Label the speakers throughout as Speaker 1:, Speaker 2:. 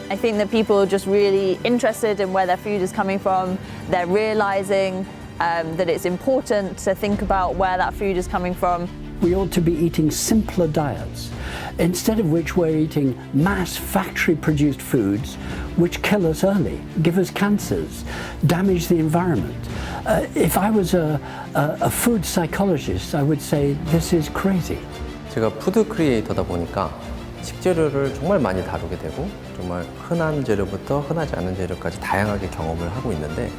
Speaker 1: I think that people are just really interested in where their food is coming from. They're realizing that it's important to think about where that food is coming from.
Speaker 2: We ought to be eating simpler diets, instead of which we're eating mass factory-produced foods which kill us early, give us cancers, damage the environment. If I was a food psychologist, I would say this is crazy.
Speaker 3: 제가 푸드 크리에이터다 보니까 식재료를 정말 많이 다루게 되고 정말 흔한 재료부터 흔하지 않은 재료까지 다양하게 경험을 하고 있는데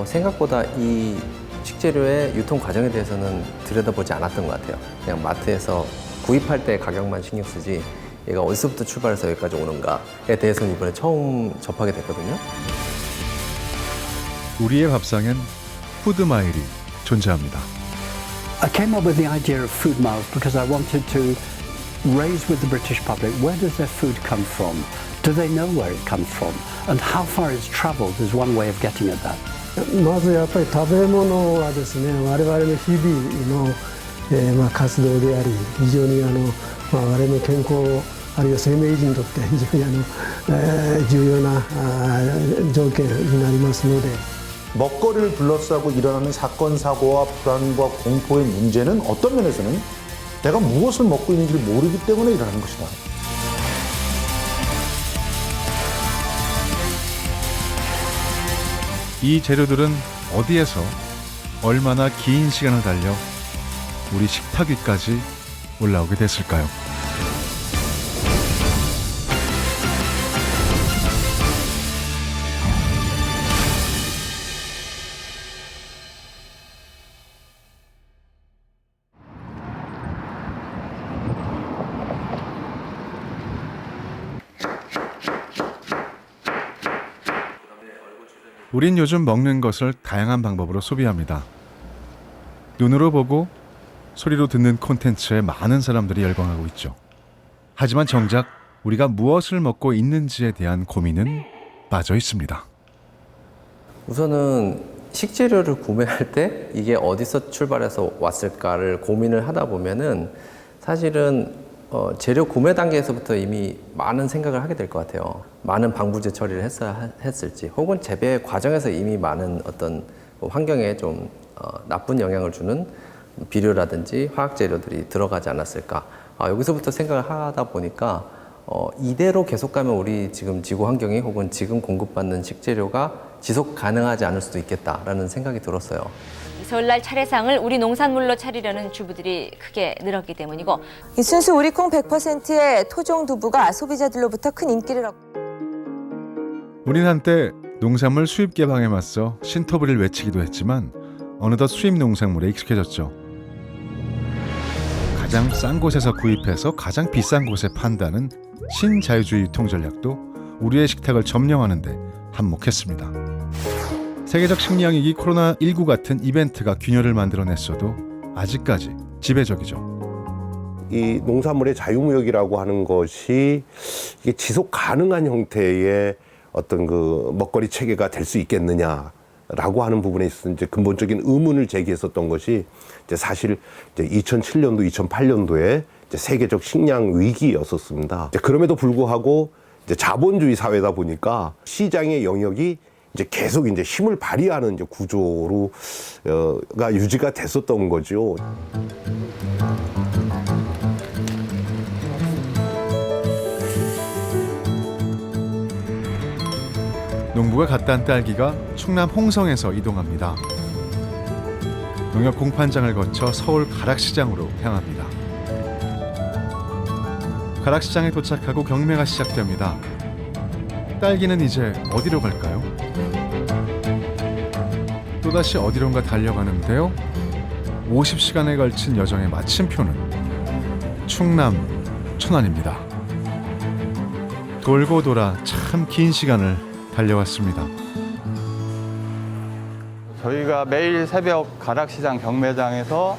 Speaker 3: 생각보다 이 식재료의 유통 과정에 대해서는 들여다보지 않았던 것 같아요. 그냥 마트에서 구입할 때 가격만 신경 쓰지 얘가 어디서부터 출발해서 여기까지 오는가에 대해서는 이번에 처음 접하게 됐거든요.
Speaker 4: 우리의 밥상엔 푸드마일이 존재합니다.
Speaker 2: I came up with the idea of food miles because I wanted to raise with the British public, where does their food come from? Do they know where it comes from? And how far it's traveled is one way of getting at that.
Speaker 5: まずやっぱり食べ物はですね、我々の日々の、活動であり、非常に我々の健康あるいは生命維持にとって非常に重要な条件になりますので。
Speaker 6: 먹거리를 둘러싸고 일어나는 사건, 사고와 불안과 공포의 문제는 어떤 면에서는 내가 무엇을 먹고 있는지를 모르기 때문에 일어나는 것이다.
Speaker 4: 이 재료들은 어디에서 얼마나 긴 시간을 달려 우리 식탁 위까지 올라오게 됐을까요? 우린 요즘 먹는 것을 다양한 방법으로 소비합니다. 눈으로 보고 소리로 듣는 콘텐츠에 많은 사람들이 열광하고 있죠. 하지만 정작 우리가 무엇을 먹고 있는지에 대한 고민은 빠져 있습니다.
Speaker 3: 우선은 식재료를 구매할 때 이게 어디서 출발해서 왔을까를 고민을 하다 보면은 사실은 재료 구매 단계에서부터 이미 많은 생각을 하게 될 것 같아요. 많은 방부제 처리를 했을지 혹은 재배 과정에서 이미 많은 어떤 환경에 좀 나쁜 영향을 주는 비료라든지 화학 재료들이 들어가지 않았을까. 여기서부터 생각을 하다 보니까 이대로 계속 가면 우리 지금 지구 환경이 혹은 지금 공급받는 식재료가 지속 가능하지 않을 수도 있겠다라는 생각이 들었어요.
Speaker 7: 설날 차례상을 우리 농산물로 차리려는 주부들이 크게 늘었기 때문이고
Speaker 8: 이 순수 우리콩 100%의 토종 두부가 소비자들로부터 큰 인기를 얻고
Speaker 4: 우린 한때 농산물 수입 개방에 맞서 신토부리를 외치기도 했지만 어느덧 수입 농산물에 익숙해졌죠. 가장 싼 곳에서 구입해서 가장 비싼 곳에 판다는 신자유주의 유통 전략도 우리의 식탁을 점령하는 데 한몫했습니다. 세계적 식량위기 코로나19 같은 이벤트가 균열을 만들어냈어도 아직까지 지배적이죠.
Speaker 9: 이 농산물의 자유무역이라고 하는 것이 이게 지속 가능한 형태의 어떤 그 먹거리 체계가 될 수 있겠느냐라고 하는 부분에 있어서 이제 근본적인 의문을 제기했었던 것이 이제 사실 이제 2007년도, 2008년도에 이제 세계적 식량 위기였었습니다. 이제 그럼에도 불구하고 이제 자본주의 사회다 보니까 시장의 영역이 이제 계속 이제 힘을 발휘하는 이제 구조로가 유지가 됐었던 거죠.
Speaker 4: 농부가 갖다 한 딸기가 충남 홍성에서 이동합니다. 농협 공판장을 거쳐 서울 가락시장으로 향합니다. 가락시장에 도착하고 경매가 시작됩니다. 딸기는 이제 어디로 갈까요? 또다시 어디론가 달려가는데요. 50시간에 걸친 여정의 마침표는 충남 천안입니다. 돌고 돌아 참 긴 시간을 달려왔습니다.
Speaker 10: 저희가 매일 새벽 가락시장 경매장에서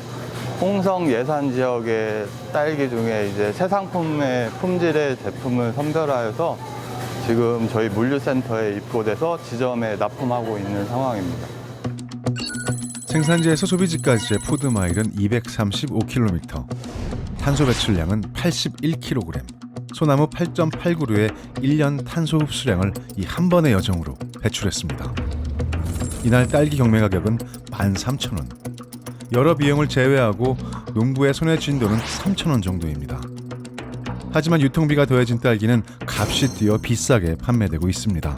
Speaker 10: 홍성 예산 지역의 딸기 중에 이제 새 상품의 품질의 제품을 선별하여서 지금 저희 물류센터에 입고돼서 지점에 납품하고 있는 상황입니다.
Speaker 4: 생산지에서 소비지까지의 푸드마일은 235km, 탄소 배출량은 81kg, 소나무 8.8그루의 1년 탄소 흡수량을 이 한 번의 여정으로 배출했습니다. 이날 딸기 경매 가격은 13,000원. 여러 비용을 제외하고 농부의 손에 쥔 돈은 3,000원 정도입니다. 하지만 유통비가 더해진 딸기는 값이 뛰어 비싸게 판매되고 있습니다.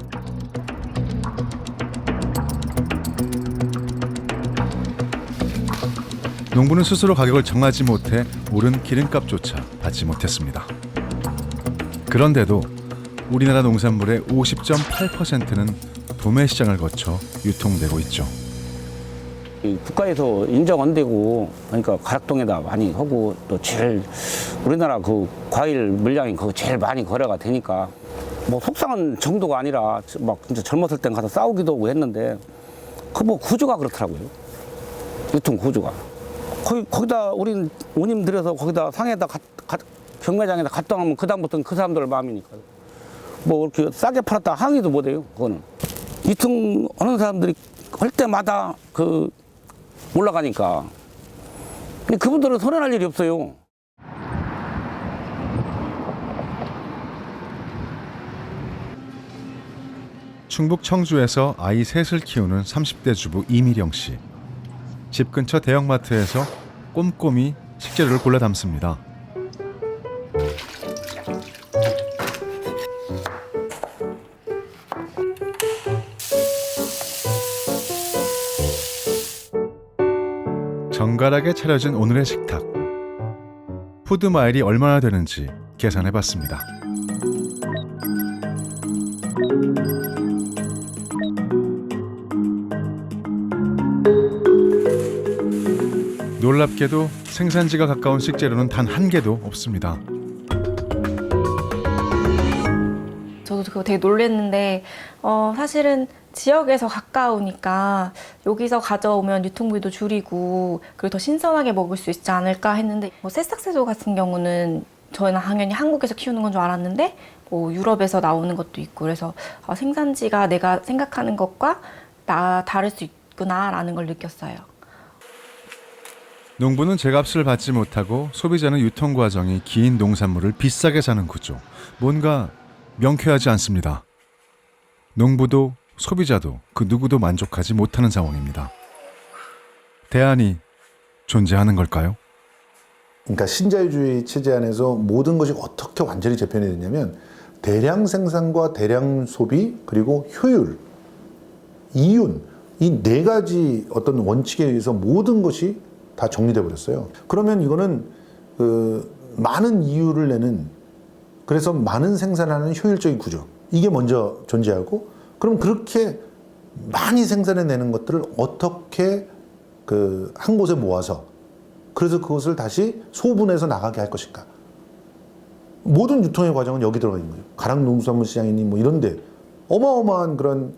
Speaker 4: 농부는 스스로 가격을 정하지 못해 오른 기름값조차 받지 못했습니다. 그런데도 우리나라 농산물의 50.8%는 도매 시장을 거쳐 유통되고 있죠.
Speaker 11: 국가에서 인정 안 되고 그러니까 가락동에다 많이 하고 또 제일 우리나라 그 과일 물량이 그거 제일 많이 거래가 되니까 뭐 속상한 정도가 아니라 막 진짜 젊었을 땐 가서 싸우기도 하고 했는데 그 뭐 구조가 그렇더라고요. 유통 구조가. 거기다 우린 운임 들여서 거기다 상에다 경매장에다 갖다 하면 그다음부터는 그 사람들 마음이니까 뭐 이렇게 싸게 팔았다 항의도 못해요. 그거는 유통하는 사람들이 할 때마다 그 올라가니까 근데 그분들은 손해날 일이 없어요.
Speaker 4: 충북 청주에서 아이 셋을 키우는 30대 주부 이미령 씨. 집 근처 대형마트에서 꼼꼼히 식재료를 골라 담습니다. 정갈하게 차려진 오늘의 식탁. 푸드마일이 얼마나 되는지 계산해봤습니다. 놀랍게도 생산지가 가까운 식재료는 단 한 개도 없습니다.
Speaker 12: 저도 그거 되게 놀랐는데 사실은 지역에서 가까우니까 여기서 가져오면 유통비도 줄이고 그리고 더 신선하게 먹을 수 있지 않을까 했는데 뭐 새싹새도 같은 경우는 저희는 당연히 한국에서 키우는 건 줄 알았는데 뭐 유럽에서 나오는 것도 있고 그래서 생산지가 내가 생각하는 것과 다를 수 있구나라는 걸 느꼈어요.
Speaker 4: 농부는 제값을 받지 못하고 소비자는 유통 과정이 긴 농산물을 비싸게 사는 구조. 뭔가 명쾌하지 않습니다. 농부도 소비자도 그 누구도 만족하지 못하는 상황입니다. 대안이 존재하는 걸까요?
Speaker 6: 그러니까 신자유주의 체제 안에서 모든 것이 어떻게 완전히 재편이 됐냐면 대량 생산과 대량 소비 그리고 효율, 이윤 이 네 가지 어떤 원칙에 의해서 모든 것이 다 정리돼 버렸어요. 그러면 이거는 많은 이유를 내는 그래서 많은 생산하는 효율적인 구조 이게 먼저 존재하고 그럼 그렇게 많이 생산해내는 것들을 어떻게 한 곳에 모아서 그래서 그것을 다시 소분해서 나가게 할 것인가. 모든 유통의 과정은 여기 들어가 있는 거예요. 가락농수산물 시장이니 뭐 이런데 어마어마한 그런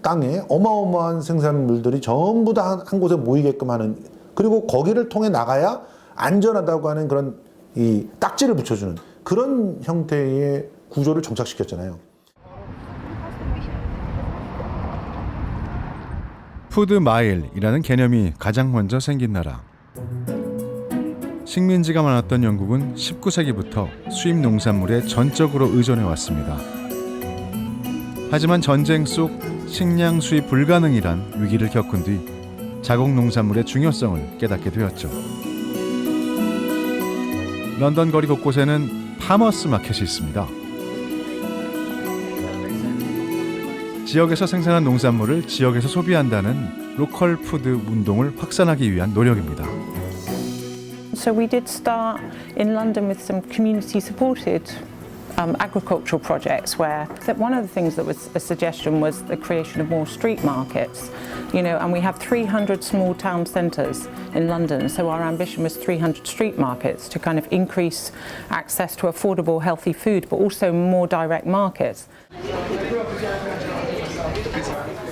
Speaker 6: 땅에 어마어마한 생산물들이 전부 다 한 곳에 모이게끔 하는 그리고 거기를 통해 나가야 안전하다고 하는 그런 이 딱지를 붙여주는 그런 형태의 구조를 정착시켰잖아요.
Speaker 4: 푸드마일이라는 개념이 가장 먼저 생긴 나라. 식민지가 많았던 영국은 19세기부터 수입 농산물에 전적으로 의존해 왔습니다. 하지만 전쟁 속 식량 수입 불가능이란 위기를 겪은 뒤 자국 농산물의 중요성을 깨닫게 되었죠. 런던 거리 곳곳에는 파머스 마켓이 있습니다. 지역에서 생산한 농산물을 지역에서 소비한다는 로컬 푸드 운동을 확산하기 위한 노력입니다.
Speaker 13: So we did start in London with some community-supported agricultural projects where one of the things that was a suggestion was the creation of more street markets, and we have 300 small town centres in London, so our ambition was 300 street markets to kind of increase access to affordable, healthy food, but also more direct markets.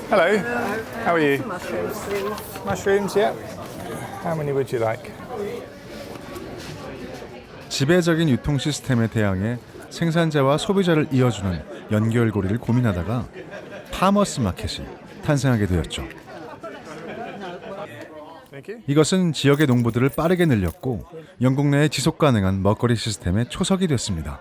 Speaker 14: Hello, how are you? Some mushrooms, please. Mushrooms, yeah. How many would you like?
Speaker 4: 지배적인 유통 시스템에 대항해 생산자와 소비자를 이어주는 연결고리를 고민하다가 파머스 마켓이 탄생하게 되었죠. 이것은 지역의 농부들을 빠르게 늘렸고 영국 내의 지속 가능한 먹거리 시스템의 초석이 됐습니다.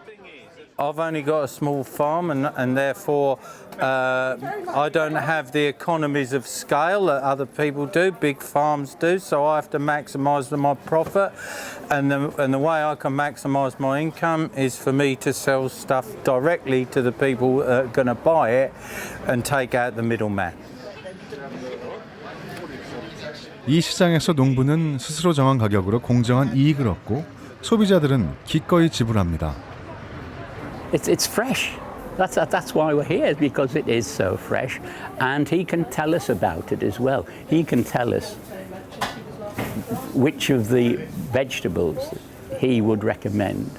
Speaker 15: I've only got a small farm and therefore I don't have the economies of scale that other people do, big farms do, so I have to maximise my profit and the way I can maximise my income is for me to sell stuff directly to the people that are going to buy it and take out the middleman.
Speaker 4: 이 시장에서 농부는 스스로 정한 가격으로 공정한 이익을 얻고 소비자들은 기꺼이 지불합니다.
Speaker 2: It's fresh. That's why we're here, because it is so fresh, and he can tell us about it as well. He can tell us which of the vegetables he would recommend,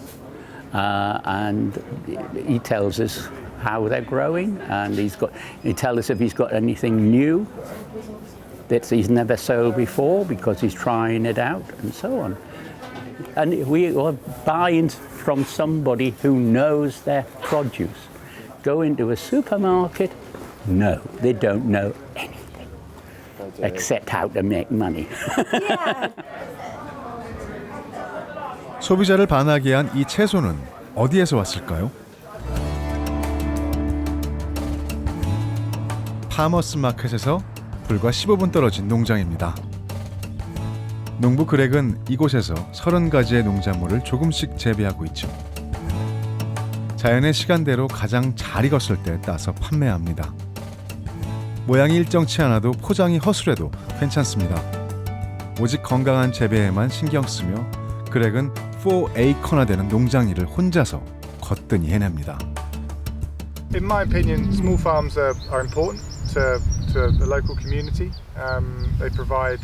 Speaker 2: and he tells us how they're growing, and he tells us if he's got anything new that he's never sold before because he's trying it out, and so on. And we are buying from somebody who knows their produce. Go into a supermarket, no, they don't know anything except how to make money.
Speaker 4: 소비자를 반하게 한 이 채소는 어디에서 왔을까요? 파머스 마켓에서 불과 15분 떨어진 농장입니다. 농부 그렉은 이곳에서 30가지의 농작물을 조금씩 재배하고 있죠. 자연의 시간대로 가장 잘 익었을 때 따서 판매합니다. 모양이 일정치 않아도 포장이 허술해도 괜찮습니다. 오직 건강한 재배에만 신경 쓰며 그렉은 4에이커나 되는 농장 일을 혼자서 거뜬히 해냅니다.
Speaker 14: In my opinion, small farms are important to the local community. They provide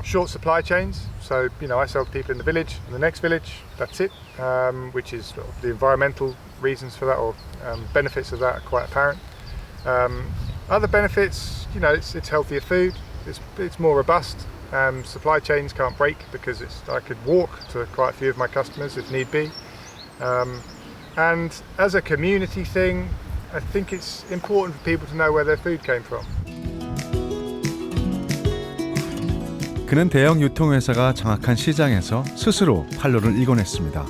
Speaker 14: short supply chains. So, I sell to people in the village, in the next village, that's it, which is the environmental reasons for that or benefits of that are quite apparent. Other benefits, it's healthier food, it's more robust. Supply chains can't break because I could walk to quite a few of my customers if need be. And as a community thing, I think it's important for people to know where their food came from.
Speaker 4: 그는 대형 유통회사가 장악한 시장에서 스스로 판로를 일궈냈습니다.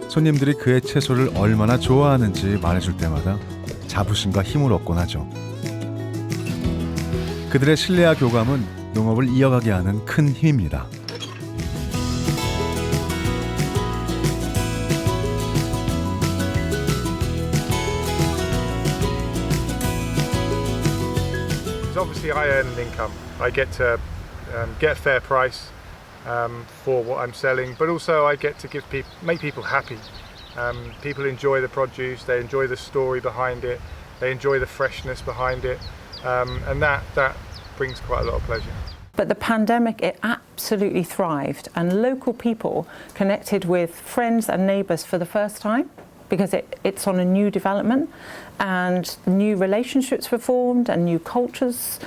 Speaker 4: 손님들이 그의 채소를 얼마나 좋아하는지 말해줄 때마다 자부심과 힘을 얻곤 하죠. 그들의 신뢰와 교감은 농업을 이어가게 하는 큰 힘입니다.
Speaker 14: Obviously, I earn an income. I get to get a fair price for what I'm selling, but also I get to make people happy. People enjoy the produce, they enjoy the story behind it, they enjoy the freshness behind it, and that brings quite a lot of pleasure.
Speaker 13: But the pandemic, it absolutely thrived, and local people connected with friends and neighbours for the first time, because it's on a new development and new relationships were formed and new cultures,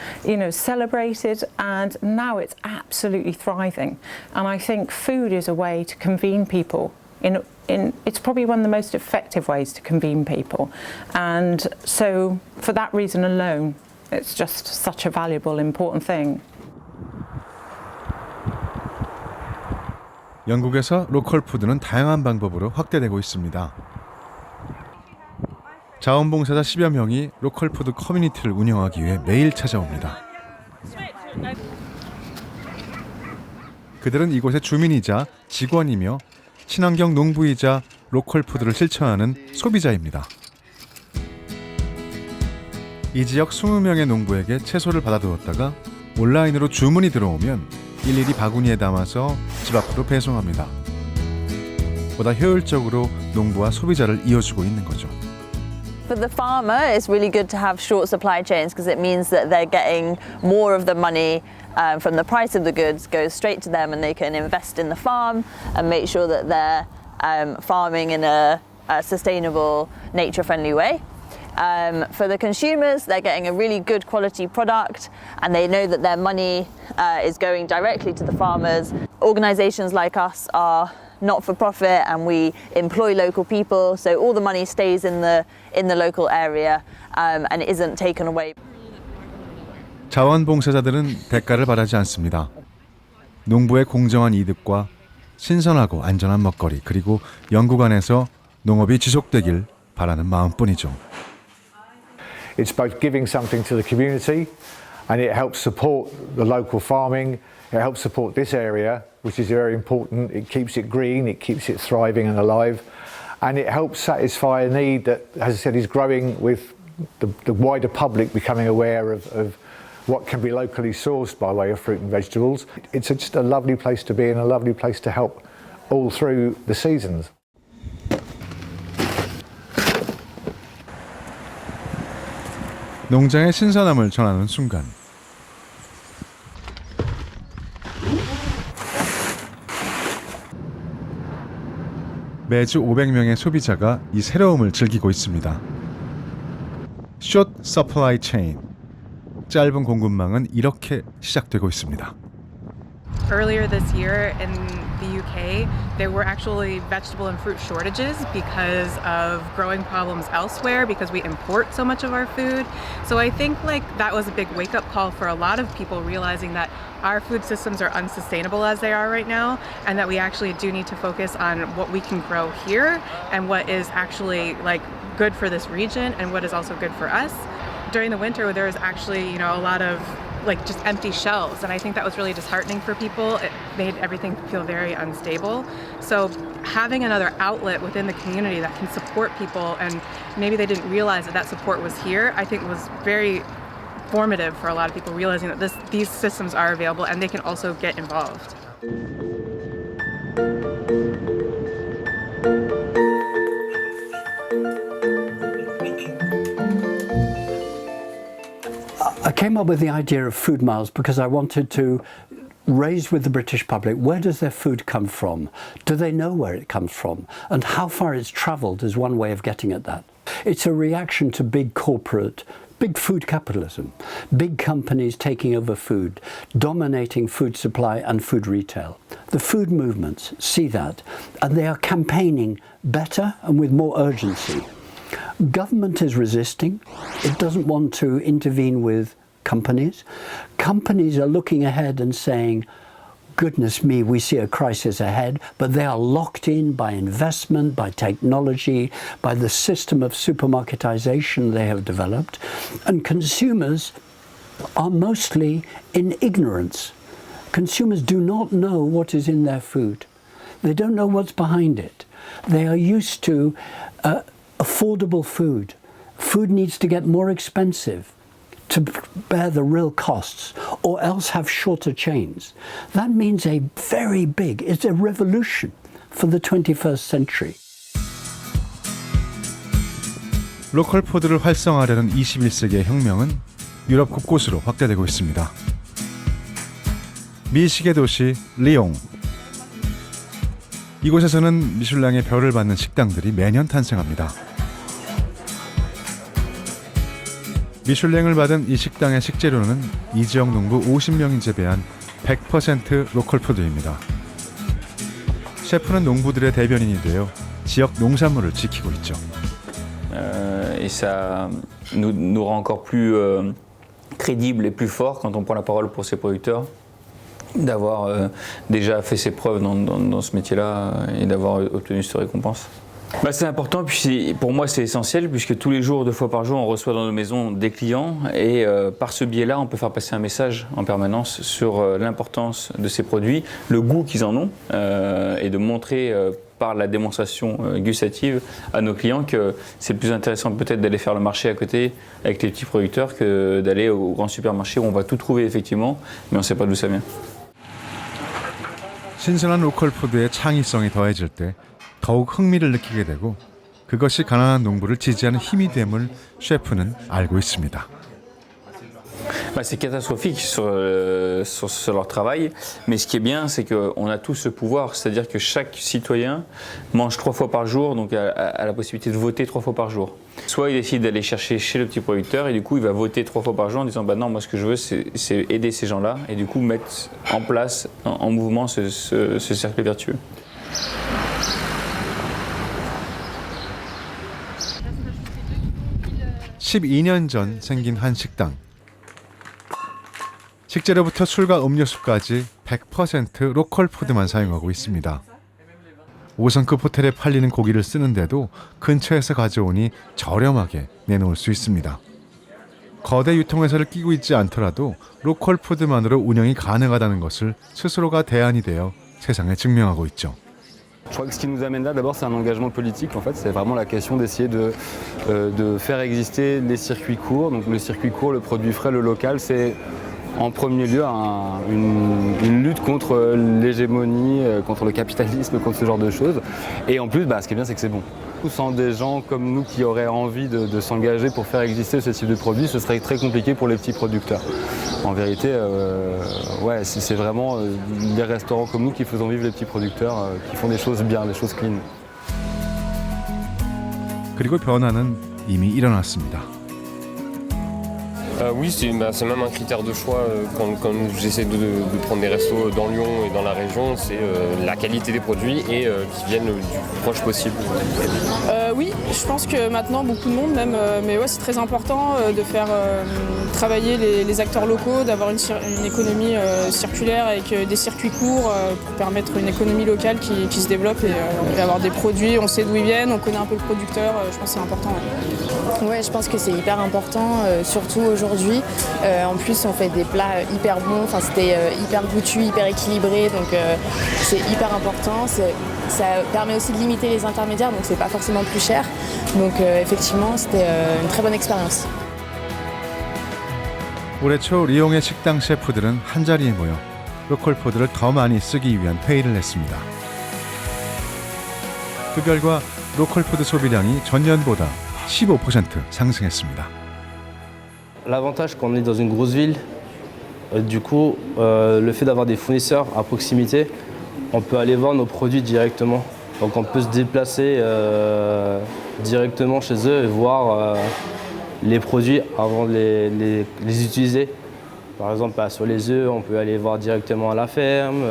Speaker 13: celebrated, and now it's absolutely thriving. And I think food is a way to convene people. It's probably one of the most effective ways to convene people. And so for that reason alone, it's just such a valuable, important thing.
Speaker 4: 영국에서 로컬 푸드는 다양한 방법으로 확대되고 있습니다. 자원봉사자 10여 명이 로컬 푸드 커뮤니티를 운영하기 위해 매일 찾아옵니다. 그들은 이곳의 주민이자 직원이며 친환경 농부이자 로컬 푸드를 실천하는 소비자입니다. 이 지역 20명의 농부에게 채소를 받아두었다가 온라인으로 주문이 들어오면 일일이 바구니에 담아서 집 앞으로 배송합니다. 보다 효율적으로 농부와 소비자를 이어주고 있는 거죠.
Speaker 1: For the farmer, it's really good to have short supply chains because it means that they're getting more of the money from the price of the goods goes straight to them, and they can invest in the farm and make sure that they're farming in a sustainable, nature-friendly way. For the consumers, they're getting a really good quality product and they know that their money is going directly to the farmers. Organisations like us are not-for-profit and we employ local people, so all the money stays in the local area and isn't taken away.
Speaker 4: 자원봉사자들은 대가를 바라지 않습니다. 농부의 공정한 이득과 신선하고 안전한 먹거리 그리고 영국 안에서 농업이 지속되길 바라는 마음뿐이죠.
Speaker 16: It's both giving something to the community and it helps support the local farming. It helps support this area, which is very important. It keeps it green, it keeps it thriving and alive, and it helps satisfy a need that, as I said, is growing with the wider public becoming aware of what can be locally sourced by way of fruit and vegetables. It's just a lovely place to be and a lovely place to help all through the seasons.
Speaker 4: 농장의 신선함을 전하는 순간 매주 500명의 소비자가 이 새로움을 즐기고 있습니다. Short Supply Chain, 짧은 공급망은 이렇게 시작되고 있습니다.
Speaker 17: Earlier this year in the UK, there were actually vegetable and fruit shortages because of growing problems elsewhere because we import so much of our food. So I think that was a big wake-up call for a lot of people realizing that our food systems are unsustainable as they are right now and that we actually do need to focus on what we can grow here and what is actually good for this region and what is also good for us. During the winter, there was actually, a lot of just empty shelves, and I think that was really disheartening for people. It made everything feel very unstable. So having another outlet within the community that can support people, and maybe they didn't realize that support was here, I think was very formative for a lot of people realizing that these systems are available and they can also get involved.
Speaker 2: I came up with the idea of food miles because I wanted to raise with the British public, where does their food come from? Do they know where it comes from? And how far it's travelled is one way of getting at that. It's a reaction to big food capitalism, big companies taking over food, dominating food supply and food retail. The food movements see that, and they are campaigning better and with more urgency. Government is resisting. It doesn't want to intervene with companies. Companies are looking ahead and saying, goodness me, we see a crisis ahead, but they are locked in by investment, by technology, by the system of supermarketization they have developed. And consumers are mostly in ignorance. Consumers do not know what is in their food. They don't know what's behind it. They are used to affordable food. Food needs to get more expensive to bear the real costs, or else have shorter chains. That means it's a revolution for the 21st century.
Speaker 4: 로컬 푸드를 활성화하려는 21세기의 혁명은 유럽 곳곳으로 확대되고 있습니다. 미식의 도시 리옹. 이곳에서는 미슐랭의 별을 받는 식당들이 매년 탄생합니다. 미슐랭을 받은 이 식당의 식재료는 이 지역 농부 50명이 재배한 100% 로컬 푸드입니다. 셰프는 농부들의 대변인이 되어 지역 농산물을 지키고 있죠.
Speaker 18: Et ça nous rend encore plus crédibles et plus forts quand on prend la parole pour ces producteurs, d'avoir déjà fait ses preuves dans ce métier-là et d'avoir obtenu cette récompense. C'est important, puis pour moi c'est essentiel puisque tous les jours, 2 fois par jour, on reçoit dans nos maisons des clients et par ce biais-là, on peut faire passer un message en permanence sur l'importance de ces produits, le goût qu'ils en ont et de montrer par la démonstration gustative à nos clients que c'est plus intéressant peut-être d'aller faire le marché à côté avec les petits producteurs que d'aller au grand supermarché où on va tout trouver effectivement, mais on ne sait pas d'où ça vient.
Speaker 4: 신선한 로컬 푸드의 창의성이 더해질 때 더욱 흥미를 느끼게 되고 그것이 가난한 농부를 지지하는 힘이 됨을 셰프는 알고 있습니다.
Speaker 18: C'est catastrophique sur leur travail, mais ce qui est bien, c'est qu'on a tous ce pouvoir, c'est-à-dire que chaque citoyen mange 3 fois par jour, donc a la possibilité de voter 3 fois par jour. Soit il décide d'aller chercher chez le petit producteur et du coup il va voter 3 fois par jour en disant non, moi ce que je veux c'est aider ces gens-là et du coup mettre en place, en mouvement ce cercle vertueux.
Speaker 4: (12년) 전 생긴 한 식당. 식재료부터 술과 음료수까지 100% 로컬 푸드만 사용하고 있습니다. 5성급 호텔에 팔리는 고기를 쓰는데도 근처에서 가져오니 저렴하게 내놓을 수 있습니다. 거대 유통회사를 끼고 있지 않더라도 로컬 푸드만으로 운영이 가능하다는 것을 스스로가 대안이 되어 세상에 증명하고 있죠.
Speaker 19: Je crois que ce qui nous amène là, d'abord, c'est un engagement politique. En fait, c'est vraiment la question d'essayer de faire exister les circuits courts. Donc, le circuit court, le produit frais, le local, c'est en premier lieu une lutte contre l'hégémonie, contre le capitalisme, contre ce genre de choses. Et en plus, ce qui est bien, c'est que c'est bon. Sans des gens comme nous qui auraient envie de s'engager pour faire exister ce type de produit, ce serait très compliqué pour les petits producteurs. En vérité, c'est vraiment des restaurants comme nous qui faisons vivre les petits producteurs, qui font des choses bien, des choses clean.
Speaker 4: 그리고 변화는 이미 일어났습니다.
Speaker 20: Oui, c'est même un critère de choix quand j'essaie de prendre des restos dans Lyon et dans la région, c'est la qualité des produits et qui viennent du plus proche possible.
Speaker 21: Oui, je pense que maintenant beaucoup de monde même, mais ouais, c'est très important de faire travailler les acteurs locaux, d'avoir une économie circulaire avec des circuits courts pour permettre une économie locale qui se développe et avoir des produits, on sait d'où ils viennent, on connaît un peu le producteur, je pense que c'est important.
Speaker 22: Ouais, je pense que c'est hyper important, surtout aujourd'hui. En plus, on fait des plats hyper bons, enfin, c'était hyper goûtu, hyper équilibré, donc c'est hyper important. Ça permet aussi de limiter les intermédiaires, donc c'est pas forcément plus cher. Donc effectivement, c'était une très bonne expérience.
Speaker 4: 올해 초 리옹의 식당 셰프들은 한자리에 모여 로컬 푸드를 더 많이 쓰기 위한 회의를 했습니다. 그 결과 로컬 푸드 소비량이 전년보다 15% 상승했습니다.
Speaker 23: L'avantage quand on est dans une grosse ville, du coup, le fait d'avoir des fournisseurs à proximité, on peut aller voir nos produits directement. Donc on peut se déplacer directement chez eux et voir les produits avant de les utiliser. Par exemple, sur les œufs, on peut aller voir directement à la ferme.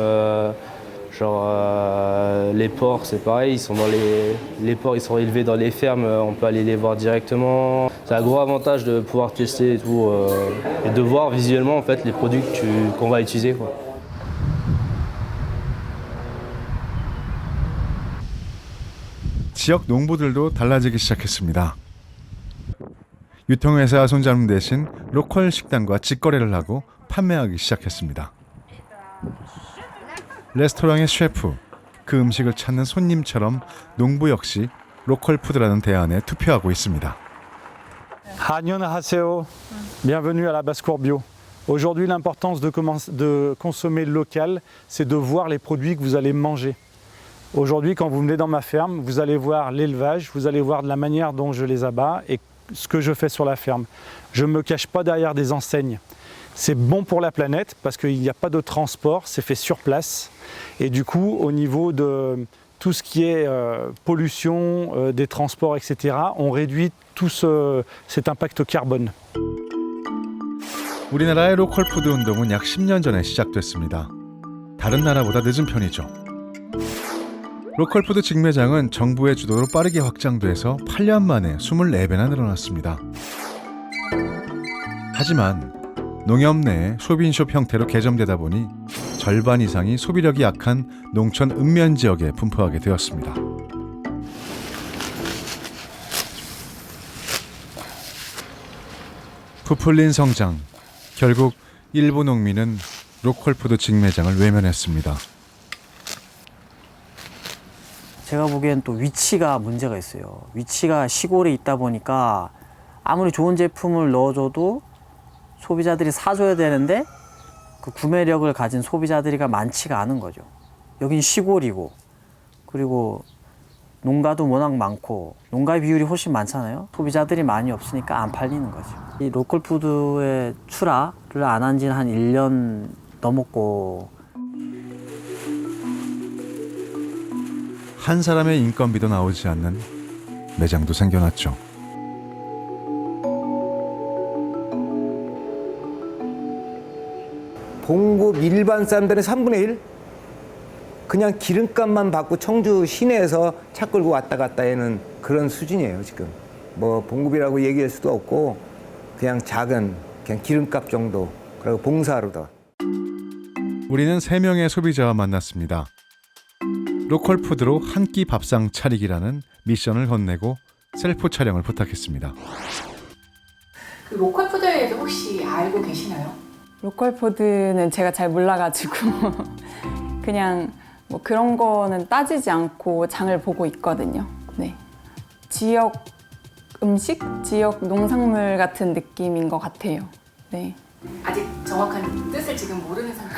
Speaker 23: Les porcs, c'est pareil, ils sont dans les porcs, ils sont élevés dans les fermes, on peut aller les voir directement. C'est un gros avantage de pouvoir tester et tout, et de voir visuellement en fait les produits qu'on va utiliser, quoi.
Speaker 4: 지역 농부들도 달라지기 시작했습니다. 유통회사 손잡는 대신 로컬 식당과 직거래를 하고 판매하기 시작했습니다. 레스토랑의 셰프, 그 음식을 찾는 손님처럼 농부 역시 로컬 푸드라는 대안에 투표하고 있습니다.
Speaker 24: 안녕하세요. Bienvenue à la basse-cour bio. Aujourd'hui, l'importance de consommer local, c'est de voir les produits que vous allez manger. Aujourd'hui, quand vous venez dans ma ferme, vous allez voir l'élevage, vous allez voir de la manière dont je les abats et ce que je fais sur la ferme. Je ne me cache pas derrière des enseignes. C'est bon pour la planète parce qu'il n'y a pas de transport, c'est fait sur place. Et du coup, au niveau de tout ce qui est pollution, des transports, etc., on réduit tout cet impact carbone.
Speaker 4: 우리나라의 로컬 푸드 운동은 약 10년 전에 시작됐습니다. 다른 나라보다 늦은 편이죠. 로컬 푸드 직매장은 정부의 주도로 빠르게 확장돼서 8년 만에 24배나 늘어났습니다. 하지만 농협 내 소비인숍 형태로 개점되다 보니 절반 이상이 소비력이 약한 농촌 읍면 지역에 분포하게 되었습니다. 부풀린 성장, 결국 일부 농민은 로컬 푸드 직매장을 외면했습니다.
Speaker 25: 제가 보기엔 또 위치가 문제가 있어요. 위치가 시골에 있다 보니까 아무리 좋은 제품을 넣어줘도 소비자들이 사줘야 되는데 그 구매력을 가진 소비자들이 많지가 않은 거죠. 여긴 시골이고 그리고 농가도 워낙 많고 농가의 비율이 훨씬 많잖아요. 소비자들이 많이 없으니까 안 팔리는 거죠. 이 로컬 푸드의 출하를 안 한 지는 한 1년 넘었고
Speaker 4: 한 사람의 인건비도 나오지 않는 매장도 생겨났죠.
Speaker 26: 봉급 일반 사람들은 3분의 1? 그냥 기름값만 받고 청주 시내에서 차 끌고 왔다 갔다 하는 그런 수준이에요, 지금. 뭐 봉급이라고 얘기할 수도 없고 그냥 작은 그냥 기름값 정도, 그리고 봉사하러 더.
Speaker 4: 우리는 3명의 소비자와 만났습니다. 로컬 푸드로 한 끼 밥상 차리기라는 미션을 건네고 셀프 촬영을 부탁했습니다.
Speaker 3: 그 로컬 푸드에 대해서 혹시 알고 계시나요?
Speaker 5: 로컬 푸드는 제가 잘 몰라가지고 그냥 뭐 그런 거는 따지지 않고 장을 보고 있거든요. 네. 지역 음식, 지역 농산물 같은 느낌인 것 같아요. 네.
Speaker 3: 아직 정확한 뜻을 지금 모르는 상태.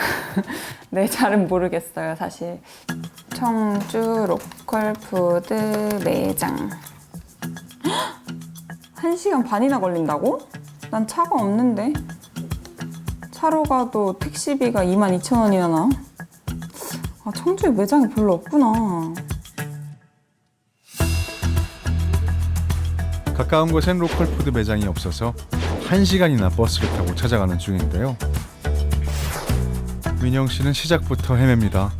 Speaker 5: 네, 잘은 모르겠어요, 사실. 청주 로컬 푸드 매장. 1시간 반이나 걸린다고? 난 차가 없는데. 차로 가도 택시비가 22,000원이나 나? 아, 청주에 매장이 별로 없구나.
Speaker 4: 가까운 곳엔 로컬 푸드 매장이 없어서 1시간이나 버스를 타고 찾아가는 중인데요. 민영 씨는 시작부터 헤맵니다.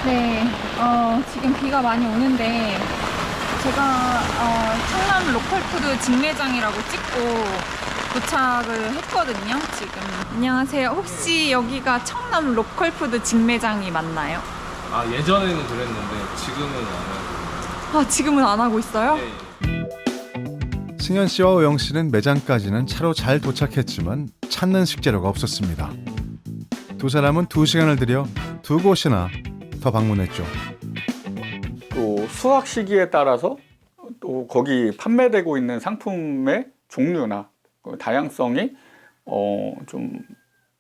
Speaker 7: 네, 지금 비가 많이 오는데 제가 청남 로컬푸드 직매장이라고 찍고 도착을 했거든요, 지금. 안녕하세요. 혹시 여기가 청남 로컬푸드 직매장이 맞나요?
Speaker 8: 아, 예전에는 그랬는데 지금은 안 하고.
Speaker 7: 아, 지금은 안 하고 있어요?
Speaker 8: 네.
Speaker 4: 승현 씨와 오영 씨는 매장까지는 차로 잘 도착했지만 찾는 식재료가 없었습니다. 두 사람은 2시간을 들여 2곳이나 더 방문했죠.
Speaker 9: 또 수확 시기에 따라서 또 거기 판매되고 있는 상품의 종류나 다양성이 좀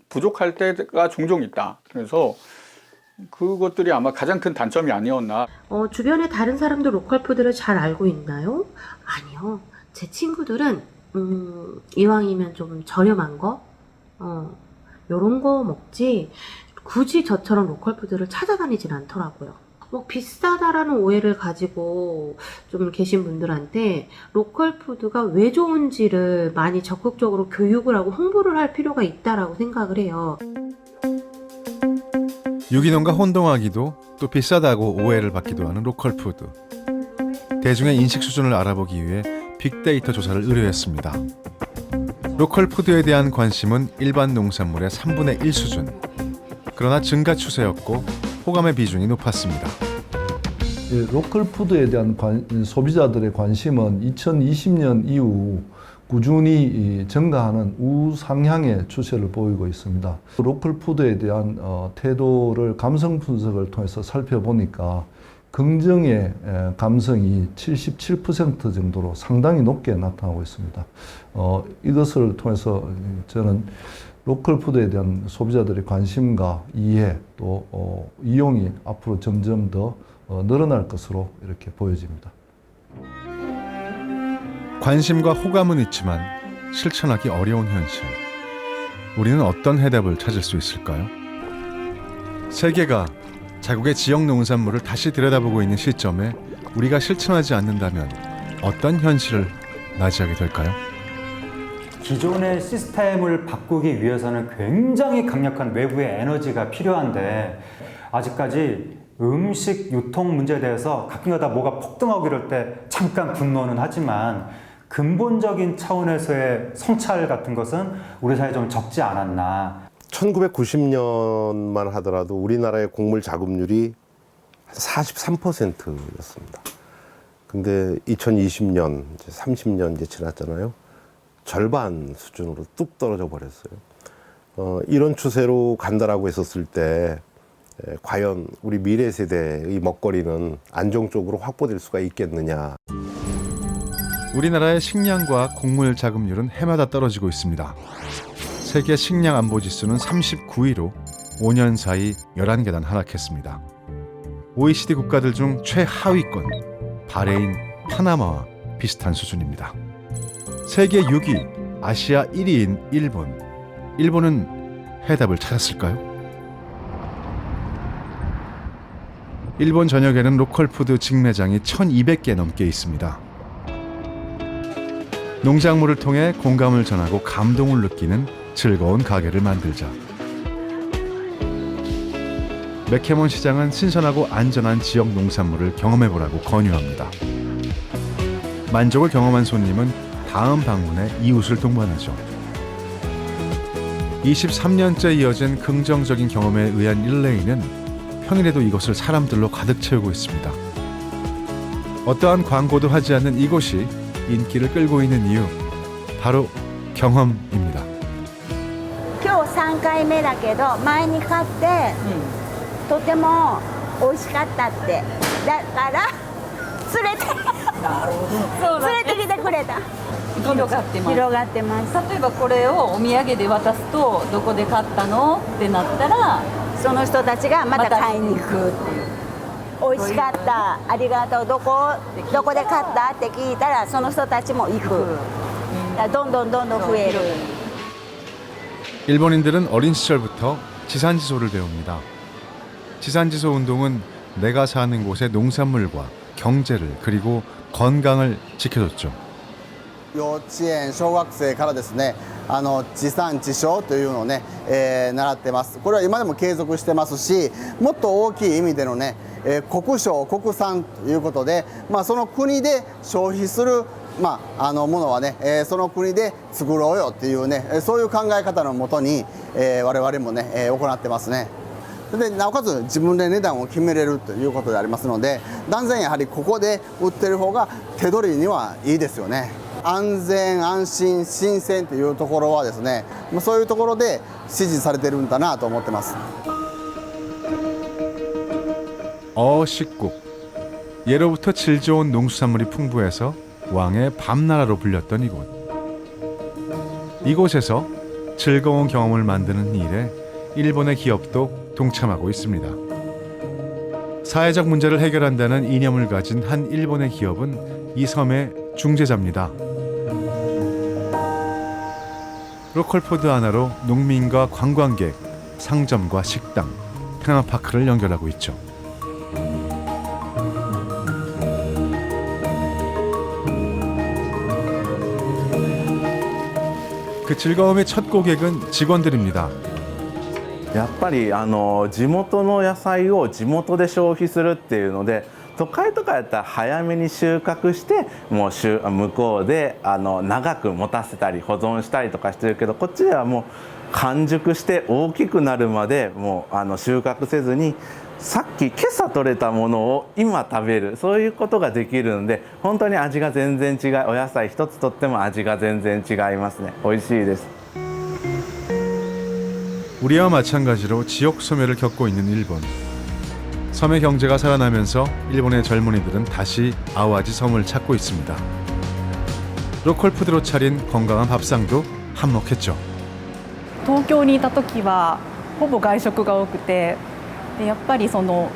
Speaker 9: 부족할 때가 종종 있다. 그래서 그것들이 아마 가장 큰 단점이 아니었나.
Speaker 10: 주변에 다른 사람도 로컬 푸드를 잘 알고 있나요? 아니요. 제 친구들은 이왕이면 좀 저렴한 거, 요런 거 먹지 굳이 저처럼 로컬 푸드를 찾아다니진 않더라고요. 비싸다라는 오해를 가지고 좀 계신 분들한테 로컬 푸드가 왜 좋은지를 많이 적극적으로 교육을 하고 홍보를 할 필요가 있다라고 생각을 해요.
Speaker 4: 유기농과 혼동하기도 또 비싸다고 오해를 받기도 하는 로컬 푸드. 대중의 인식 수준을 알아보기 위해 빅데이터 조사를 의뢰했습니다. 로컬 푸드에 대한 관심은 일반 농산물의 3분의 1 수준. 그러나 증가 추세였고 호감의 비중이 높았습니다.
Speaker 27: 로컬 푸드에 대한 소비자들의 관심은 2020년 이후 꾸준히 증가하는 우상향의 추세를 보이고 있습니다. 로컬 푸드에 대한 태도를 감성 분석을 통해서 살펴보니까 긍정의 감성이 77% 정도로 상당히 높게 나타나고 있습니다. 이것을 통해서 저는 로컬 푸드에 대한 소비자들의 관심과 이해 또 이용이 앞으로 점점 더 늘어날 것으로 이렇게 보여집니다.
Speaker 4: 관심과 호감은 있지만 실천하기 어려운 현실. 우리는 어떤 해답을 찾을 수 있을까요? 세계가 자국의 지역 농산물을 다시 들여다보고 있는 시점에 우리가 실천하지 않는다면 어떤 현실을 맞이하게 될까요?
Speaker 28: 기존의 시스템을 바꾸기 위해서는 굉장히 강력한 외부의 에너지가 필요한데 아직까지 음식 유통 문제에 대해서 가끔가다 뭐가 폭등하고 이럴 때 잠깐 분노는 하지만 근본적인 차원에서의 성찰 같은 것은 우리 사회에 좀 적지 않았나.
Speaker 29: 1990년만 하더라도 우리나라의 곡물 자급률이 43%였습니다. 근데 2020년, 이제 30년 이제 지났잖아요. 절반 수준으로 뚝 떨어져 버렸어요. 이런 추세로 간다라고 했었을 때 과연 우리 미래 세대의 먹거리는 안정적으로 확보될 수가 있겠느냐.
Speaker 4: 우리나라의 식량과 곡물 자급률은 해마다 떨어지고 있습니다. 세계 식량 안보 지수는 39위로 5년 사이 11계단 하락했습니다. OECD 국가들 중 최하위권 바레인, 파나마와 비슷한 수준입니다. 세계 6위, 아시아 1위인 일본. 일본은 해답을 찾았을까요? 일본 전역에는 로컬푸드 직매장이 1200개 넘게 있습니다. 농작물을 통해 공감을 전하고 감동을 느끼는 즐거운 가게를 만들자. 맥케몬 시장은 신선하고 안전한 지역 농산물을 경험해보라고 권유합니다. 만족을 경험한 손님은 다음 방문에 이웃을 동반하죠. 23년째 이어진 긍정적인 경험에 의한 일레이는 평일에도 이곳을 사람들로 가득 채우고 있습니다. 어떠한 광고도 하지 않는 이곳이 인기를 끌고 있는 이유, 바로 경험입니다.
Speaker 1: 今日3回目だけど前に買って、とても美味しかったってだから連れて連れてきてくれた。
Speaker 6: 広がってます。
Speaker 1: 広がってます。
Speaker 6: 例えばこれをお土産で渡すとどこで買ったのってなったら
Speaker 1: その人たちがまた買いに行く。美味しかった、ありがとう、どこで買ったって聞いたらその人たちも行く。どんどん増える。
Speaker 4: 일본인들은 어린 시절부터 지산지소를 배웁니다. 지산지소 운동은 내가 사는 곳의 농산물과 경제를 그리고 건강을 지켜줬죠.
Speaker 11: 幼稚園小学生からですね地産地消というのをね、習ってます。これは今でも継続してますし、もっと大きい意味でのね、国消国産ということで、その国で消費するものはね、その国で作ろうよっていうね、そういう考え方のもとに、我々もね、行ってますね。でなおかつ自分で値段を決めれるということでありますので、断然やはりここで売ってる方が手取りにはいいですよね。安全安心新鮮というところはですね、そういうところで支持されてるんだなと思ってます。
Speaker 4: 어식국, 예로부터 질 좋은 농수산물이 풍부해서 왕의 밤나라로 불렸던 이곳. 이곳에서 즐거운 경험을 만드는 일에 일본의 기업도 동참하고 있습니다. 사회적 문제를 해결한다는 이념을 가진 한 일본의 기업은 이 섬의 중재자입니다. 로컬푸드 하나로 농민과 관광객, 상점과 식당, 테마파크를 연결하고 있죠. 그 즐거움의 첫 고객은 직원들입니다.
Speaker 12: やっぱり地元の野菜を地元で消費するっていうので、都会とかやったら早めに収穫してもう向こうで長く持たせたり保存したりとかしてるけど、こっちではもう完熟して大きくなるまでもう収穫せずに、さっき今朝取れたものを今食べる、そういうことができるので、本当に味が全然違う。お野菜一つとっても味が全然違いますね。美味しいです。
Speaker 4: 우리와 마찬가지로 지역 소멸을 겪고 있는 일본. 섬의 경제가 살아나면서 일본의 젊은이들은 다시 아와지 섬을 찾고 있습니다. 로컬 푸드로 차린 건강한 밥상도 한몫했죠.
Speaker 13: 東京にいた時はほぼ外食が多くて、でやっぱりこの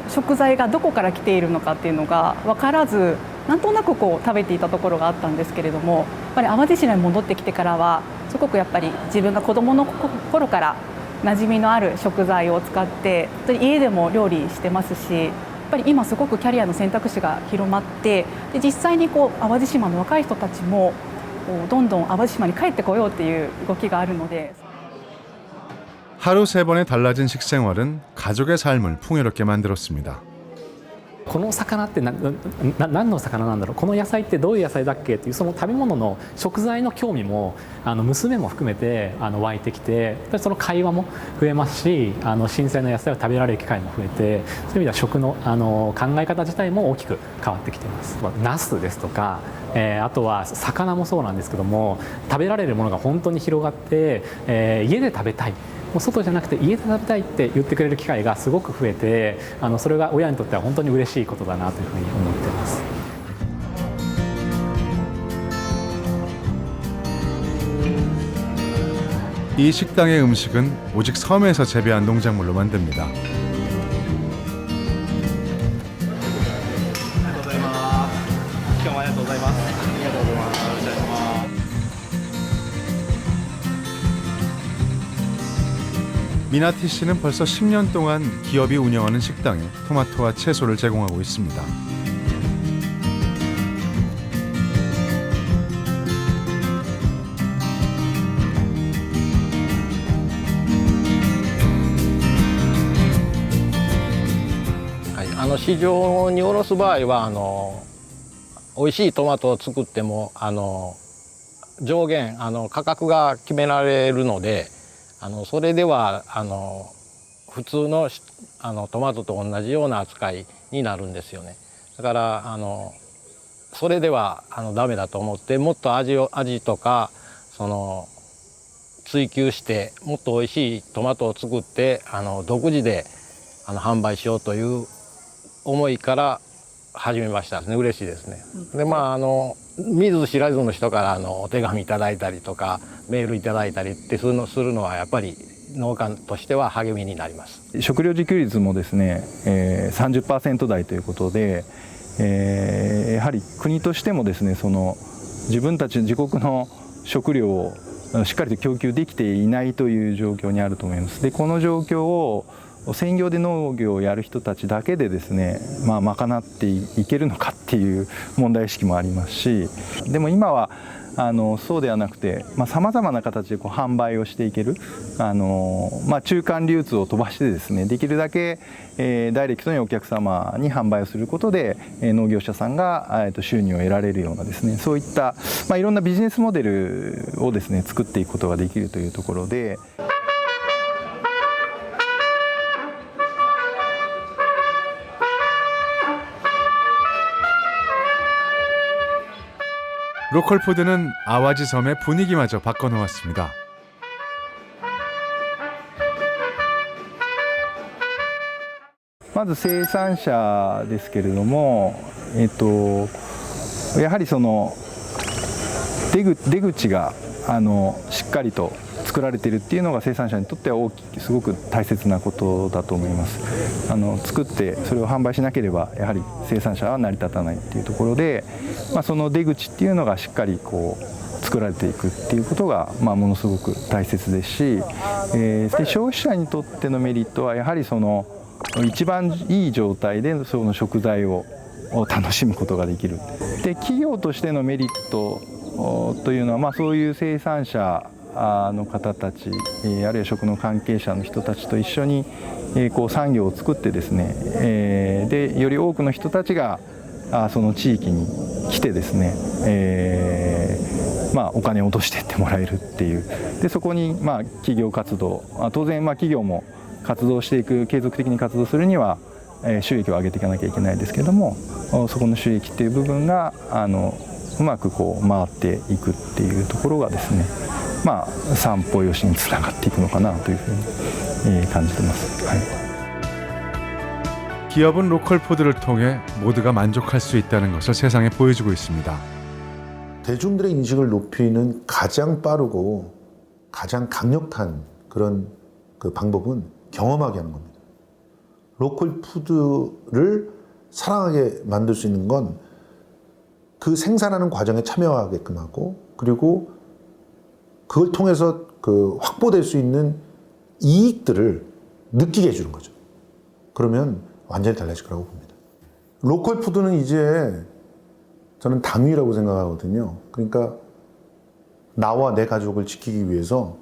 Speaker 13: 食材がどこから来ているのかっていうのが分からず、なんとなく食べていたところがあったんですけれども、やっぱり淡路島に戻ってきてからはすごくやっぱり自分が子どもの頃から馴染みのある食材を使って家でも料理してますし、やっぱり今すごくキャリアの選択肢が広まって、で実際に淡路島の若い人たちもどんどん淡路島に帰ってこようっていう動きがあるので。
Speaker 4: 하루 3번의 달라진 식생활은 가족의 삶을 풍요롭게 만들었습니다.
Speaker 14: この魚って何の魚なんだろう、この野菜ってどういう野菜だっけっていう、その食べ物の食材の興味も娘も含めて湧いてきて、その会話も増えますし、新鮮な野菜を食べられる機会も増えて、そういう意味では食の考え方自体も大きく変わってきています。ナスですとか、あとは魚もそうなんですけども、食べられるものが本当に広がって、家で食べたい。 外じゃなくて家で食べたいって言ってくれる機会がすごく増えて、それが親にとっては本当に嬉しいことだなというふうに思っています。
Speaker 4: 이 식당의 음식은 오직 섬에서 재배한 농작물로 만듭니다. 미나티 씨는 벌써 10년 동안 기업이 운영하는 식당에 토마토와 채소를 제공하고 있습니다.
Speaker 15: 네, 市場に卸す場合は美味しいトマトを作っても上限価格が決められるのでそれでは普通のトマトと同じような扱いになるんですよね。だからそれではダメだと思って、もっと味とか追求してもっと美味しいトマトを作って独自で販売しようという思いから始めましたね。嬉しいですね。で見ず知らずの人からお手紙いただいたりとかメールいただいたりってするのはやっぱり農家としては励みになります。
Speaker 2: 食料自給率もですね、30% 台ということで、やはり国としてもですね自分たち自国の食料をしっかりと供給できていないという状況にあると思います。でこの状況を専業で農業をやる人たちだけでですね、賄っていけるのかっていう問題意識もありますし、でも今はそうではなくてさまざまな形で販売をしていける中間流通を飛ばしてですね、できるだけダイレクトにお客様に販売をすることで農業者さんが収入を得られるようなですね、そういったいろんなビジネスモデルをですね作っていくことができるというところで。
Speaker 4: 로컬 푸드는 아와지 섬의 분위기마저 바꿔놓았습니다.
Speaker 2: 먼저 生産者ですけれども、やはり出口がしっかりと作られているっていうのが生産者にとってはすごく大切なことだと思います。作ってそれを販売しなければやはり生産者は成り立たないっていうところで、その出口っていうのがしっかり作られていくっていうことがものすごく大切ですし、で消費者にとってのメリットはやはり一番いい状態でその食材を楽しむことができる。で企業としてのメリットというのはそういう生産者の方たち、あるいは食の関係者の人たちと一緒に産業を作ってですね、でより多くの人たちがその地域に来てですね、お金を落としていってもらえるっていう。でそこに企業活動、当然企業も活動していく、継続的に活動するには収益を上げていかなきゃいけないですけれども、そこの収益っていう部分がうまく回っていくっていうところがですね、散歩よしにつながっていくのかなというふうに感じてます。はい。
Speaker 4: 기업은 로컬 푸드를 통해 모두가 만족할 수 있다는 것을 세상에 보여주고 있습니다.
Speaker 16: 대중들의 인식을 높이는 가장 빠르고 가장 강력한 그런 그 방법은 경험하게 하는 겁니다. 로컬 푸드를 사랑하게 만들 수 있는 건 그 생산하는 과정에 참여하게끔 하고, 그리고 그걸 통해서 확보될 수 있는 이익들을 느끼게 해주는 거죠. 그러면 완전히 달라질 거라고 봅니다. 로컬 푸드는 이제 저는 당위라고 생각하거든요. 그러니까 나와 내 가족을 지키기 위해서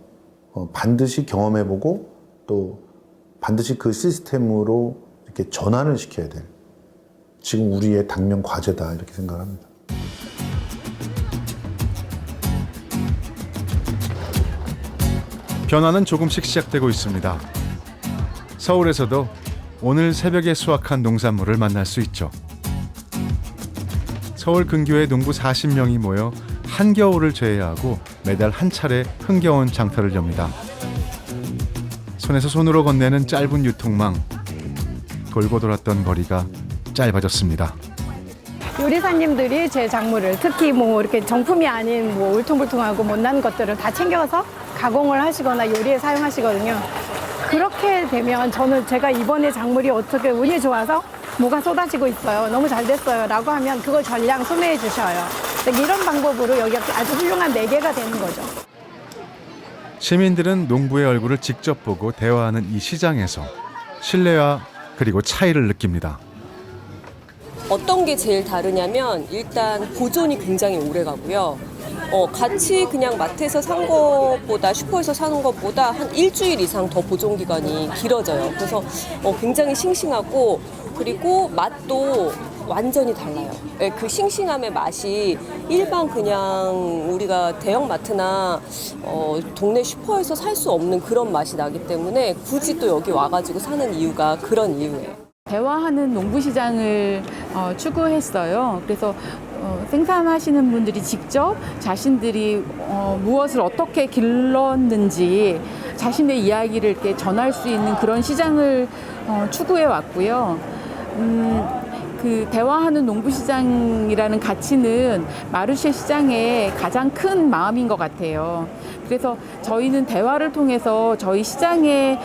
Speaker 16: 반드시 경험해보고 또 반드시 그 시스템으로 이렇게 전환을 시켜야 될, 지금 우리의 당면 과제다 이렇게 생각합니다.
Speaker 4: 변화는 조금씩 시작되고 있습니다. 서울에서도 오늘 새벽에 수확한 농산물을 만날 수 있죠. 서울 근교에 농부 40명이 모여 한겨울을 제외하고 매달 한 차례 흥겨운 장터를 엽니다. 손에서 손으로 건네는 짧은 유통망. 돌고 돌았던 거리가 짧아졌습니다.
Speaker 17: 요리사님들이 제 작물을, 특히 이렇게 정품이 아닌 울퉁불퉁하고 못난 것들을 다 챙겨서 가공을 하시거나 요리에 사용하시거든요. 그렇게 되면 저는 제가 이번에 작물이 어떻게 운이 좋아서 뭐가 쏟아지고 있어요, 너무 잘 됐어요 라고 하면 그걸 전량 소매해 주셔요. 이런 방법으로 여기가 아주 훌륭한 매개가 되는 거죠.
Speaker 4: 시민들은 농부의 얼굴을 직접 보고 대화하는 이 시장에서 신뢰와 그리고 차이를 느낍니다.
Speaker 18: 어떤 게 제일 다르냐면 일단 보존이 굉장히 오래 가고요. 같이 그냥 마트에서 산 것보다, 슈퍼에서 사는 것보다 한 일주일 이상 더 보존 기간이 길어져요. 그래서 굉장히 싱싱하고, 그리고 맛도 완전히 달라요. 예, 그 싱싱함의 맛이 일반 그냥 우리가 대형마트나 동네 슈퍼에서 살 수 없는 그런 맛이 나기 때문에 굳이 또 여기 와가지고 사는 이유가 그런 이유예요.
Speaker 3: 대화하는 농부시장을 추구했어요. 그래서 생산하시는 분들이 직접 자신들이 무엇을 어떻게 길렀는지 자신의 이야기를 이렇게 전할 수 있는 그런 시장을 추구해 왔고요. 그 대화하는 농부시장이라는 가치는 마르쉐 시장의 가장 큰 마음인 것 같아요. 그래서 저희는 대화를 통해서 저희 시장에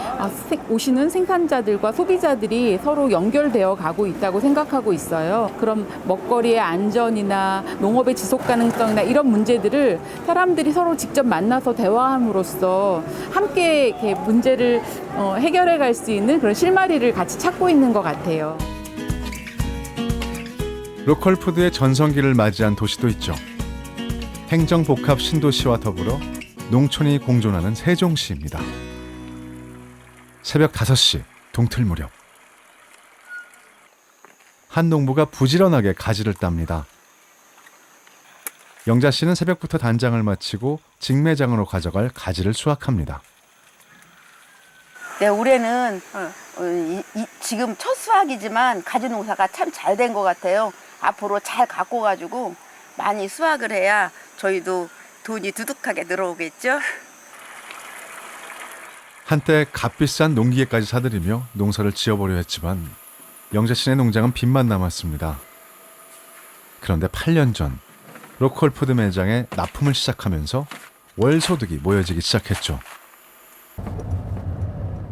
Speaker 3: 오시는 생산자들과 소비자들이 서로 연결되어 가고 있다고 생각하고 있어요. 그럼 먹거리의 안전이나 농업의 지속 가능성이나 이런 문제들을 사람들이 서로 직접 만나서 대화함으로써 함께 이렇게 문제를 해결해 갈 수 있는 그런 실마리를 같이 찾고 있는 것 같아요.
Speaker 4: 로컬 푸드의 전성기를 맞이한 도시도 있죠. 행정복합 신도시와 더불어 농촌이 공존하는 세종시입니다. 새벽 5시 동틀 무렵 한 농부가 부지런하게 가지를 땁니다. 영자 씨는 새벽부터 단장을 마치고 직매장으로 가져갈 가지를 수확합니다.
Speaker 1: 네, 올해는 지금 첫 수확이지만 가지 농사가 참 잘 된 것 같아요. 앞으로 잘 갖고 가지고 많이 수확을 해야 저희도 돈이 두둑하게 늘어오겠죠.
Speaker 4: 한때 값비싼 농기계까지 사들이며 농사를 지어보려 했지만 영자 씨네 농장은 빚만 남았습니다. 그런데 8년 전 로컬 푸드 매장에 납품을 시작하면서 월 소득이 모여지기 시작했죠.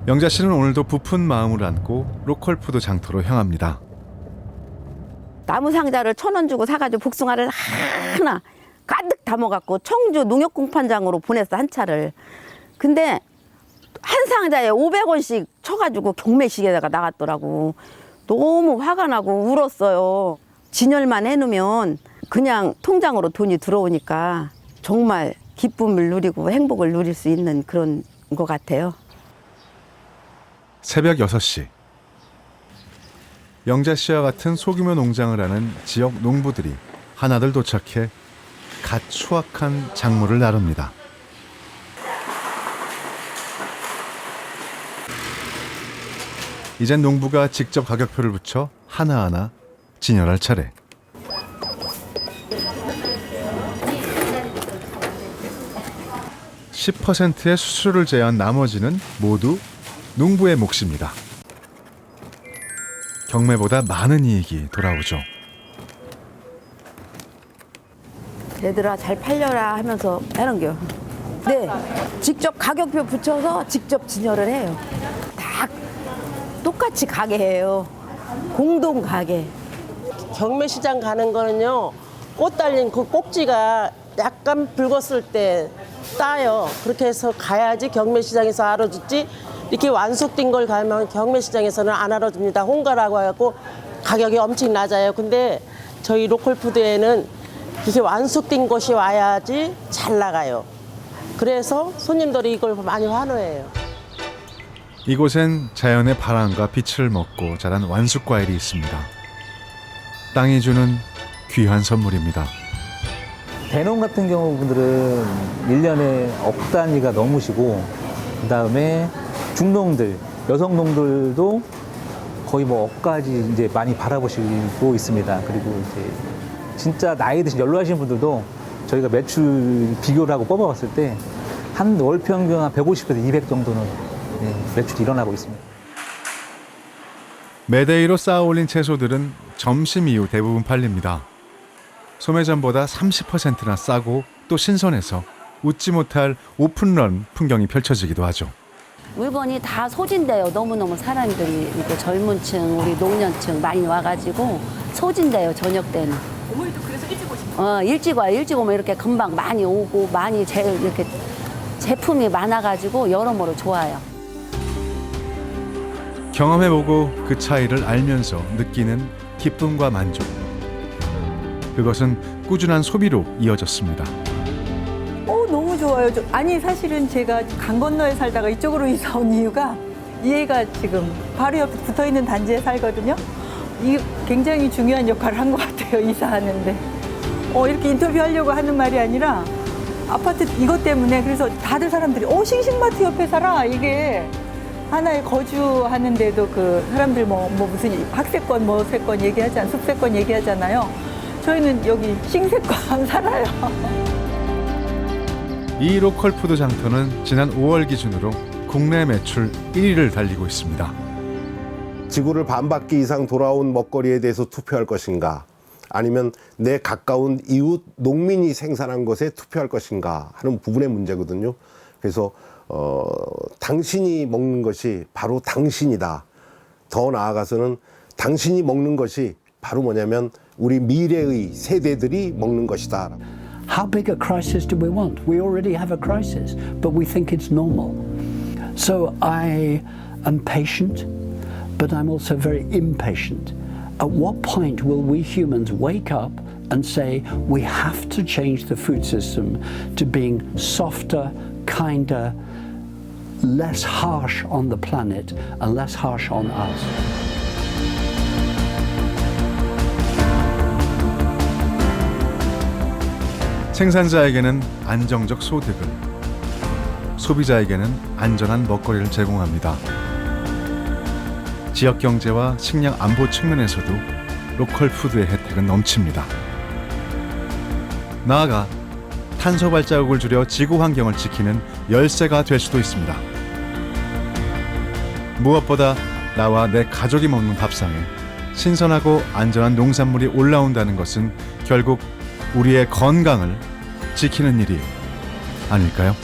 Speaker 4: 영자 씨는 오늘도 부푼 마음을 안고 로컬 푸드 장터로 향합니다.
Speaker 1: 나무 상자를 1,000원 주고 사가지고 복숭아를 하나 가득 담아갖고 청주 농협공판장으로 보냈어, 한 차를. 근데 한 상자에 500원씩 쳐가지고 경매시계에다가 나갔더라고. 너무 화가 나고 울었어요. 진열만 해놓으면 그냥 통장으로 돈이 들어오니까 정말 기쁨을 누리고 행복을 누릴 수 있는 그런 것 같아요.
Speaker 4: 새벽 6시 영자 씨와 같은 소규모 농장을 하는 지역 농부들이 하나둘 도착해 갓 수확한 작물을 나릅니다. 이젠 농부가 직접 가격표를 붙여 하나하나 진열할 차례. (10%의) 수수료를 제한 나머지는 모두 농부의 몫입니다. 경매보다 많은 이익이 돌아오죠.
Speaker 1: 얘들아 잘 팔려라 하면서 하는겨. 네, 직접 가격표 붙여서 직접 진열을 해요. 다 똑같이 가게 해요. 공동 가게.
Speaker 19: 경매시장 가는 거는요, 꽃 달린 그 꼭지가 약간 붉었을 때 따요. 그렇게 해서 가야지 경매시장에서 알아주지. 이렇게 완숙된 걸 가면 경매시장에서는 안 알아줍니다. 홍가라고 해갖고 가격이 엄청 낮아요. 근데 저희 로컬푸드에는 이렇게 완숙된 것이 와야지 잘 나가요. 그래서 손님들이 이걸 많이 환호해요.
Speaker 4: 이곳엔 자연의 바람과 빛을 먹고 자란 완숙 과일이 있습니다. 땅이 주는 귀한 선물입니다.
Speaker 20: 대농 같은 경우분들은 1년에 억 단위가 넘으시고, 그 다음에 중농들, 여성농들도 거의 뭐 억까지 이제 많이 바라보시고 있습니다. 그리고 이제 진짜 나이 드신 연로하신 분들도 저희가 매출 비교를 하고 뽑아봤을 때 한 월 평균 한 150에서 200 정도는 매출이 일어나고 있습니다.
Speaker 4: 매대이로 쌓아 올린 채소들은 점심 이후 대부분 팔립니다. 소매점보다 30%나 싸고 또 신선해서 웃지 못할 오픈런 풍경이 펼쳐지기도 하죠.
Speaker 1: 물건이 다 소진돼요. 너무너무 사람들이 이렇게 젊은 층, 우리 노년층 많이 와가지고 소진돼요. 저녁 때는.
Speaker 6: 어머니도 그래서 일찍 오신
Speaker 1: 일찍 와요. 일찍 오면 이렇게 금방 많이 오고 많이 이렇게 제품이 많아가지고 여러모로 좋아요.
Speaker 4: 경험해보고 그 차이를 알면서 느끼는 기쁨과 만족. 그것은 꾸준한 소비로 이어졌습니다.
Speaker 21: 너무 좋아요. 아니 사실은 제가 강 건너에 살다가 이쪽으로 이사 온 이유가 이 애가 지금 바로 옆에 붙어있는 단지에 살거든요. 이 굉장히 중요한 역할을 한 것 같아요. 이사하는데. 이렇게 인터뷰하려고 하는 말이 아니라 아파트 이것 때문에 그래서 다들 사람들이 싱싱마트 옆에 살아 이게 하나에 거주하는데도 그 사람들 뭐 무슨 학세권 뭐 세권 얘기하잖아요. 숲세권 얘기하잖아요. 저희는 여기 싱세권 살아요.
Speaker 4: 이 로컬푸드 장터는 지난 5월 기준으로 국내 매출 1위를 달리고 있습니다.
Speaker 29: 지구를 반바퀴 이상 돌아온 먹거리에 대해서 투표할 것인가, 아니면 내 가까운 이웃 농민이 생산한 것에 투표할 것인가 하는 부분의 문제거든요. 그래서 당신이 먹는 것이 바로 당신이다. 더 나아가서는 당신이 먹는 것이 바로 뭐냐면 우리 미래의 세대들이 먹는 것이다.
Speaker 5: How big a crisis do we want? We already have a crisis, but we think it's normal. So I am patient, but I'm also very impatient. At what point will we humans wake up and say we have to change the food system to being softer, kinder, less harsh on the planet and less harsh on us?
Speaker 4: 생산자에게는 안정적 소득을, 소비자에게는 안전한 먹거리를 제공합니다. 지역 경제와 식량 안보 측면에서도 로컬 푸드의 혜택은 넘칩니다. 나아가 탄소 발자국을 줄여 지구 환경을 지키는 열쇠가 될 수도 있습니다. 무엇보다 나와 내 가족이 먹는 밥상에 신선하고 안전한 농산물이 올라온다는 것은 결국 우리의 건강을 지키는 일이 아닐까요?